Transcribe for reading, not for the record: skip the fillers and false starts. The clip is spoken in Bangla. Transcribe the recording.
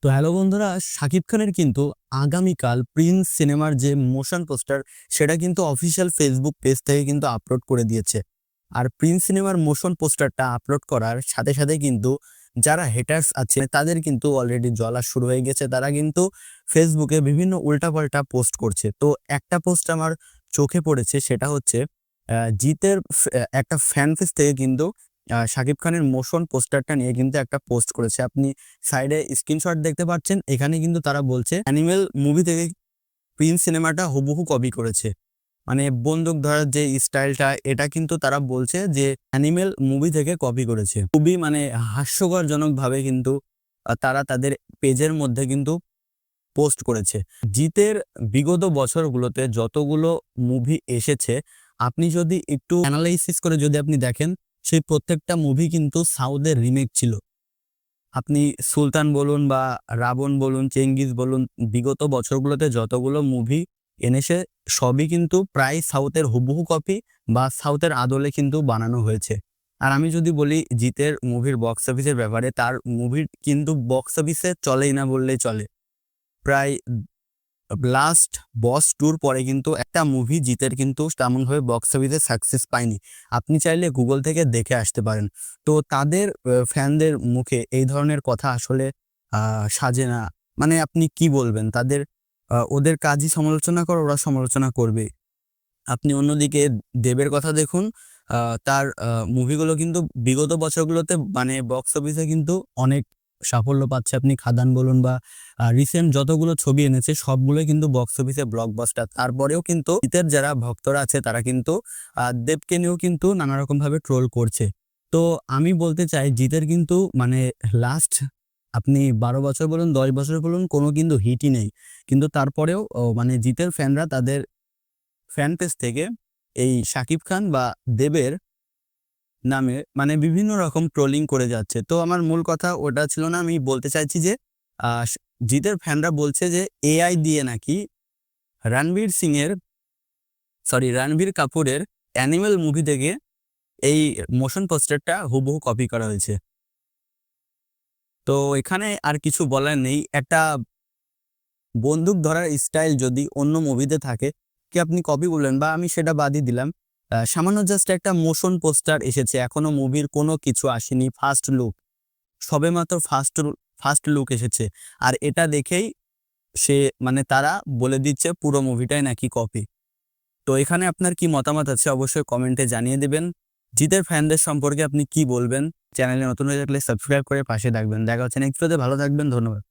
তো হ্যালো বন্ধুরা, শাকিব খানের কিন্তু আগামীকাল প্রিন্স সিনেমার যে মোশন পোস্টার সেটা কিন্তু অফিসিয়াল ফেসবুক পেজ থেকে কিন্তু আপলোড করে দিয়েছে। আর প্রিন্স সিনেমার মোশন পোস্টারটা আপলোড করার সাথে সাথে কিন্তু যারা হেটার্স আছে তাদের কিন্তু অলরেডি জ্বলা শুরু হয়ে গেছে। তারা কিন্তু ফেসবুকে বিভিন্ন উল্টাপাল্টা পোস্ট করছে। তো একটা পোস্ট আমার চোখে পড়েছে, সেটা হচ্ছে জিতের একটা ফ্যান পেজ থেকে কিন্তু শাকিব খানের মোশন পোস্টারটা নিয়ে কিন্তু একটা পোস্ট করেছে। আপনি সাইডে স্ক্রিনশট দেখতে পাচ্ছেন। এখানে কিন্তু তারা বলছে অ্যানিমেল মুভি থেকে প্রিন্স সিনেমাটা হুবহু কপি করেছে। মানে বন্দুক ধরার যে স্টাইলটা, এটা কিন্তু তারা বলছে যে অ্যানিমেল মুভি থেকে কপি করেছে। খুবই মানে হাস্যকরজনক ভাবে কিন্তু তারা তাদের পেজের মধ্যে কিন্তু পোস্ট করেছে। জিতের বিগত বছরগুলোতে যতগুলো মুভি এসেছে, আপনি যদি একটু অ্যানালাইসিস করে যদি আপনি দেখেন, সেই প্রত্যেকটা মুভি কিন্তু সাউথের রিমেক ছিল। আপনি সুলতান বলুন বা রাবণ বলুন, চেঙ্গিজ বলুন, বিগত বছরগুলোতে যতগুলো মুভি এনেছে সবই কিন্তু প্রায় সাউথের হুবহু কপি বা সাউথের আদলে কিন্তু বানানো হয়েছে। আর আমি যদি বলি জিতের মুভির বক্স অফিসের ব্যাপারে, তার মুভির কিন্তু বক্স অফিসে চলেই না বললেই চলে। প্রায় লাস্ট বস টুর পরে কিন্তু একটা মুভি জিতের কিন্তু তেমনভাবে বক্স অফিসে সাকসেস পায়নি। আপনি চাইলে গুগল থেকে দেখে আসতে পারেন। তো তাদের ফ্যানদের মুখে এই ধরনের কথা আসলে সাজে না। মানে আপনি কি বলবেন? তাদের ওদের কাজই সমালোচনা করে, ওরা সমালোচনা করবে। আপনি অন্যদিকে দেবের কথা দেখুন। তার মুভিগুলো কিন্তু বিগত বছরগুলোতে মানে বক্স অফিসে কিন্তু অনেক সাফল্য পাচ্ছে। আপনি খাদান বলুন বা রিসেন্ট যতগুলো ছবি এনেছে সবগুলোই কিন্তু বক্স অফিসে ব্লকবাস্টার। তারপরেও কিন্তু জিতের যারা ভক্তরা আছে তারা কিন্তু দেবকে নিয়েও কিন্তু নানা রকম ভাবে ট্রোল করছে। তো আমি বলতে চাই জিতের কিন্তু মানে লাস্ট আপনি 12 বছর বলুন, 10 বছর বলুন, কোনো কিন্তু হিটই নেই। কিন্তু তারপরেও মানে জিতের ফ্যানরা তাদের ফ্যান পেজ থেকে এই শাকিব খান বা দেবের নামে মানে বিভিন্ন রকম ট্রোলিং করে যাচ্ছে। তো আমার মূল কথা ওটা ছিল না। আমি বলতে চাইছি যে আহ, জিতের ফ্যানরা বলছে যে এআই দিয়ে নাকি রণবীর সিং এর রণবীর কাপুরের অ্যানিমেল মুভি থেকে এই মোশন পোস্টারটা হুবহু কপি করা হয়েছে। তো এখানে আর কিছু বলার নেই। একটা বন্দুক ধরার স্টাইল যদি অন্য মুভিতে থাকে, কি আপনি কপি বললেন বা আমি সেটা বাদই দিলাম। সামান্য জাস্ট একটা মোশন পোস্টার এসেছে, এখনো মুভির কোনো কিছু আসেনি। ফার্স্ট লুক সবেমাত্র ফার্স্ট লুক এসেছে। আর এটা দেখেই সে মানে তারা বলে দিচ্ছে পুরো মুভিটাই নাকি কপি। তো এখানে আপনার কি মতামত আছে অবশ্যই কমেন্টে জানিয়ে দেবেন। জিতের ফ্যানদের সম্পর্কে আপনি কি বলবেন? চ্যানেলে নতুন হয়ে থাকলে সাবস্ক্রাইব করে পাশে থাকবেন। দেখা হচ্ছে নেক্সট ভিডিওতে। ভালো থাকবেন, ধন্যবাদ।